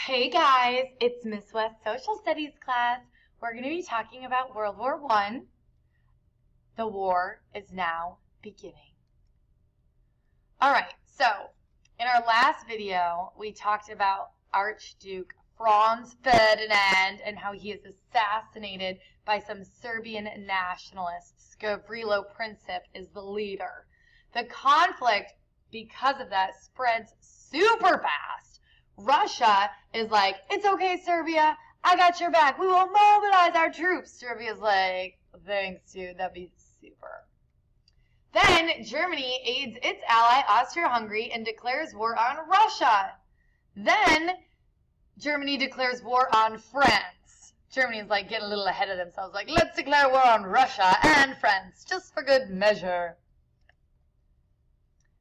Hey guys, it's Miss West Social Studies class. We're going to be talking about World War I. The war is now beginning. Alright, so in our last video, we talked about Archduke Franz Ferdinand and how he is assassinated by some Serbian nationalists. Gavrilo Princip is the leader. The conflict, because of that, spreads super fast. Russia is like, it's okay, Serbia, I got your back. We will mobilize our troops. Serbia's like, thanks, dude, that'd be super. Then Germany aids its ally Austria-Hungary and declares war on Russia. Then Germany declares war on France. Germany's like getting a little ahead of themselves, like, let's declare war on Russia and France, just for good measure.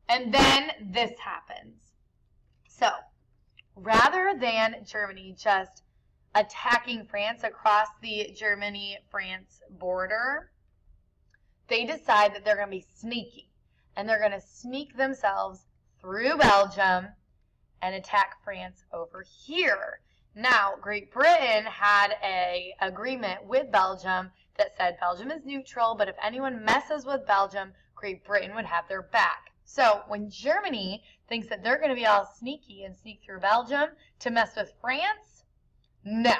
And then this happens. So, rather than Germany just attacking France across the Germany-France border, they decide that they're going to be sneaky. And they're going to sneak themselves through Belgium and attack France over here. Now, Great Britain had an agreement with Belgium that said Belgium is neutral, but if anyone messes with Belgium, Great Britain would have their back. So when Germany thinks that they're going to be all sneaky and sneak through Belgium to mess with France, no.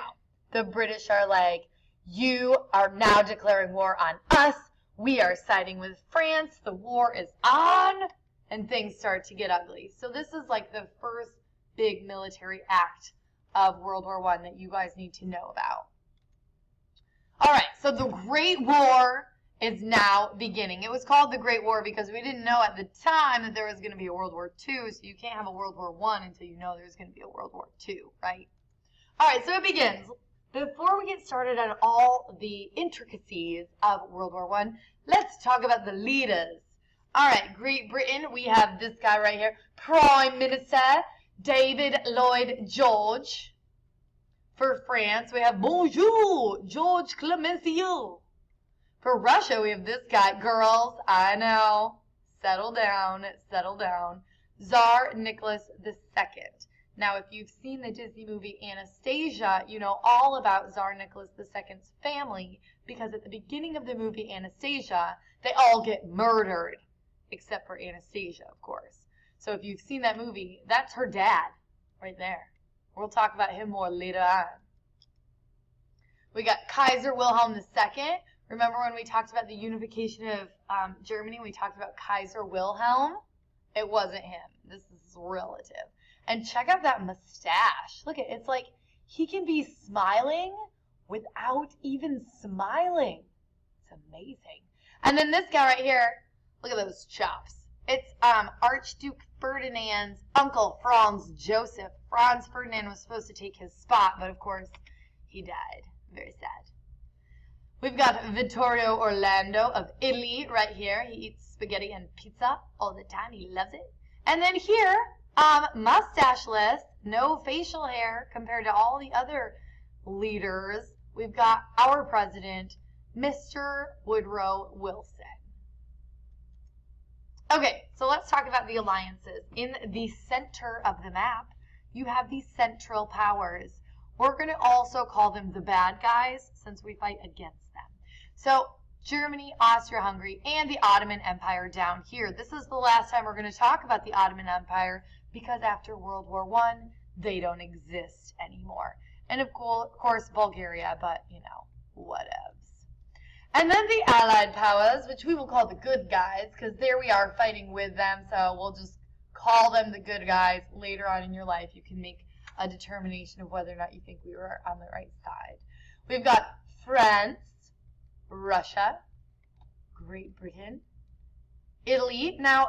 The British are like, you are now declaring war on us. We are siding with France. The war is on. And things start to get ugly. So this is like the first big military act of World War I that you guys need to know about. All right, so the Great War is now beginning. It was called the Great War because we didn't know at the time that there was going to be a World War II, so you can't have a World War I until you know there's going to be a World War II, right? All right, so it begins. Before we get started on all the intricacies of World War I, let's talk about the leaders. All right, Great Britain, we have this guy right here, Prime Minister David Lloyd George. For France, we have Bonjour, George Clemenceau. For Russia, we have this guy. Girls, I know. Settle down, settle down. Tsar Nicholas II. Now, if you've seen the Disney movie Anastasia, you know all about Tsar Nicholas II's family because at the beginning of the movie Anastasia, they all get murdered, except for Anastasia, of course. So if you've seen that movie, that's her dad right there. We'll talk about him more later on. We got Kaiser Wilhelm II. Remember when we talked about the unification of Germany, we talked about Kaiser Wilhelm? It wasn't him. This is relative. And check out that mustache. Look at it. It's like he can be smiling without even smiling. It's amazing. And then this guy right here, look at those chops. It's Archduke Ferdinand's uncle, Franz Joseph. Franz Ferdinand was supposed to take his spot, but of course, he died. Very sad. We've got Vittorio Orlando of Italy right here. He eats spaghetti and pizza all the time. He loves it. And then here, mustacheless, no facial hair compared to all the other leaders. We've got our president, Mr. Woodrow Wilson. Okay, so let's talk about the alliances. In the center of the map, you have the Central Powers. We're going to also call them the bad guys since we fight against them. So Germany, Austria-Hungary, and the Ottoman Empire down here. This is the last time we're going to talk about the Ottoman Empire because after World War I, they don't exist anymore. And of course, Bulgaria, but you know, whatevs. And then the Allied powers, which we will call the good guys because there we are fighting with them, so we'll just call them the good guys. Later on in your life, you can make a determination of whether or not you think we were on the right side. We've got France, Russia, Great Britain, Italy. Now,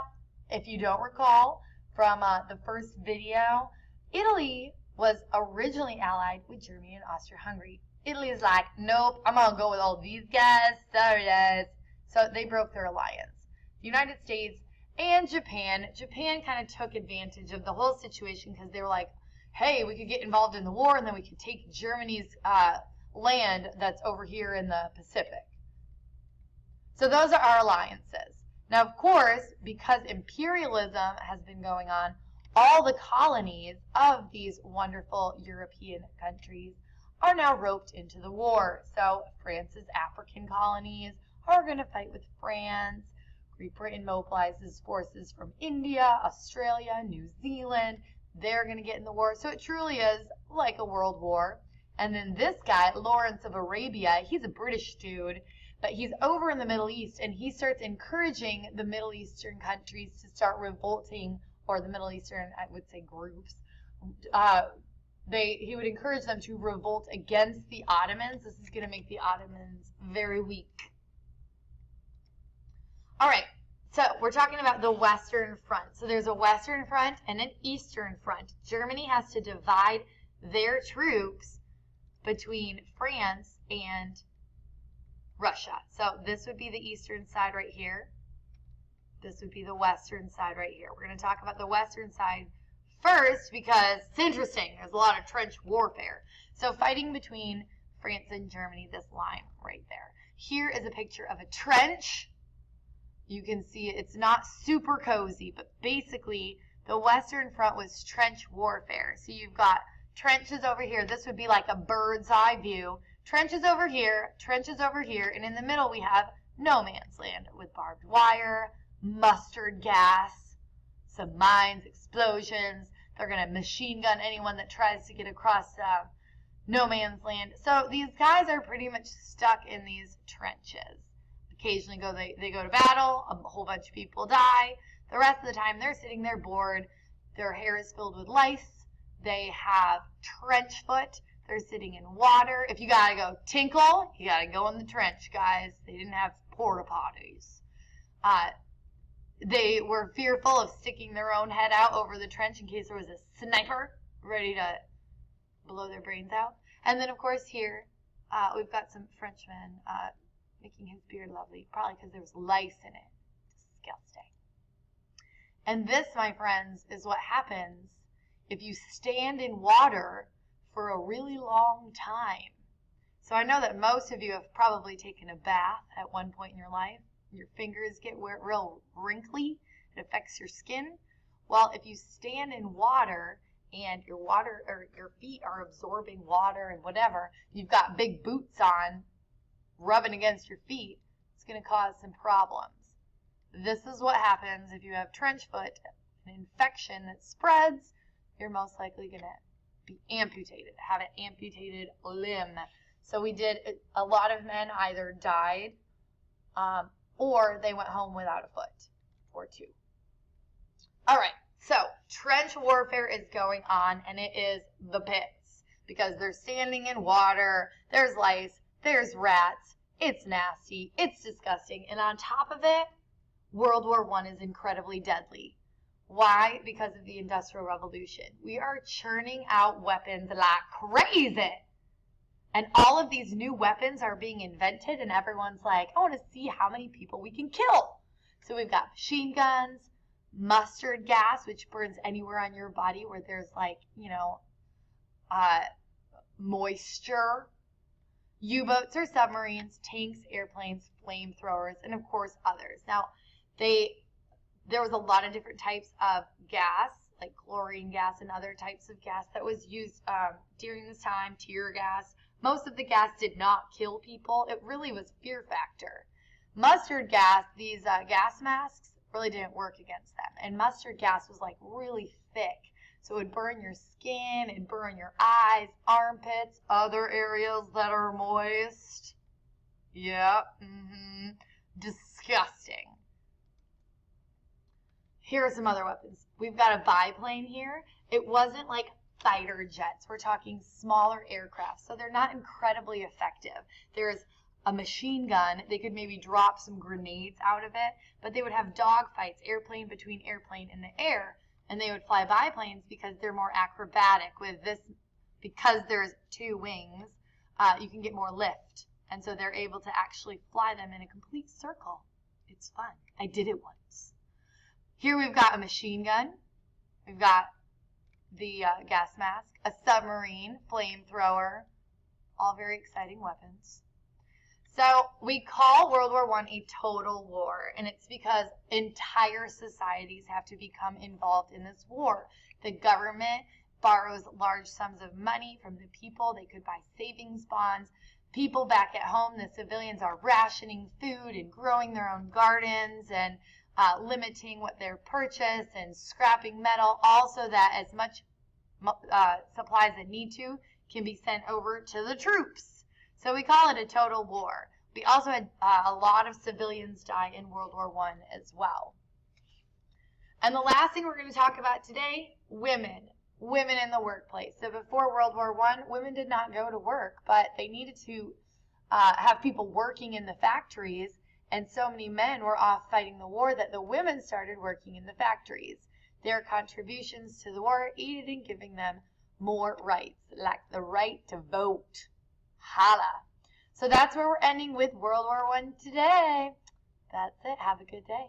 if you don't recall from the first video, Italy was originally allied with Germany and Austria-Hungary. Italy is like, nope, I'm going to go with all these guys. Sorry, guys. So they broke their alliance. The United States and Japan. Japan kind of took advantage of the whole situation because they were like, hey, we could get involved in the war and then we could take Germany's land that's over here in the Pacific. So those are our alliances. Now, of course, because imperialism has been going on, all the colonies of these wonderful European countries are now roped into the war. So France's African colonies are going to fight with France. Great Britain mobilizes forces from India, Australia, New Zealand. They're going to get in the war. So it truly is like a world war. And then this guy, Lawrence of Arabia, he's a British dude, but he's over in the Middle East, and he starts encouraging the Middle Eastern countries to start revolting, or the Middle Eastern, I would say, groups. He would encourage them to revolt against the Ottomans. This is going to make the Ottomans very weak. All right, so we're talking about the Western Front. So there's a Western Front and an Eastern Front. Germany has to divide their troops between France and Russia. So this would be the eastern side right here. This would be the western side right here. We're going to talk about the western side first because it's interesting. There's a lot of trench warfare. So fighting between France and Germany, this line right there. Here is a picture of a trench. You can see it's not super cozy, but basically the Western Front was trench warfare. So you've got trenches over here. This would be like a bird's eye view. Trenches over here, and in the middle we have no man's land with barbed wire, mustard gas, some mines, explosions. They're going to machine gun anyone that tries to get across no man's land. So these guys are pretty much stuck in these trenches. Occasionally they go to battle, a whole bunch of people die. The rest of the time they're sitting there bored. Their hair is filled with lice. They have trench foot. They're sitting in water. If you got to go tinkle, you got to go in the trench, guys. They didn't have porta potties. They were fearful of sticking their own head out over the trench in case there was a sniper ready to blow their brains out. And then, of course, here we've got some Frenchmen making his beard lovely, probably because there was lice in it. Disgusting. And this, my friends, is what happens if you stand in water for a really long time. So I know that most of you have probably taken a bath at one point in your life. Your fingers get real wrinkly. It affects your skin. Well, if you stand in water and your feet are absorbing water and whatever, you've got big boots on rubbing against your feet, it's going to cause some problems. This is what happens if you have trench foot, an infection that spreads. You're most likely going to be amputated, have an amputated limb. So we did, a lot of men either died or they went home without a foot or two. All right, so trench warfare is going on, and it is the pits because they're standing in water, there's lice, there's rats, it's nasty, it's disgusting, and on top of it, World War I is incredibly deadly. Why? Because of the Industrial Revolution. We are churning out weapons like crazy. And all of these new weapons are being invented, and everyone's like, I want to see how many people we can kill. So we've got machine guns, mustard gas, which burns anywhere on your body where there's like, moisture, U-boats or submarines, tanks, airplanes, flamethrowers, and of course others. Now, there was a lot of different types of gas, like chlorine gas and other types of gas that was used during this time, tear gas. Most of the gas did not kill people. It really was fear factor. Mustard gas, these gas masks, really didn't work against them. And mustard gas was like really thick. So it would burn your skin, it'd burn your eyes, armpits, other areas that are moist. Yep, disgusting. Here are some other weapons. We've got a biplane here. It wasn't like fighter jets. We're talking smaller aircraft, so they're not incredibly effective. There's a machine gun. They could maybe drop some grenades out of it, but they would have dogfights, airplane between airplane in the air, and they would fly biplanes because they're more acrobatic. With this, because there's two wings, you can get more lift, and so they're able to actually fly them in a complete circle. It's fun. I did it once. Here we've got a machine gun. We've got the gas mask, a submarine, flamethrower, all very exciting weapons. So we call World War I a total war, and it's because entire societies have to become involved in this war. The government borrows large sums of money from the people. They could buy savings bonds. People back at home, the civilians, are rationing food and growing their own gardens and limiting what they purchase and scrapping metal, also that as much supplies as need to can be sent over to the troops. So we call it a total war. We also had a lot of civilians die in World War I as well. And the last thing we're going to talk about today, women. Women in the workplace. So before World War I, women did not go to work, but they needed to have people working in the factories, and so many men were off fighting the war that the women started working in the factories. Their contributions to the war aided in giving them more rights, like the right to vote. Holla. So that's where we're ending with World War I today. That's it. Have a good day.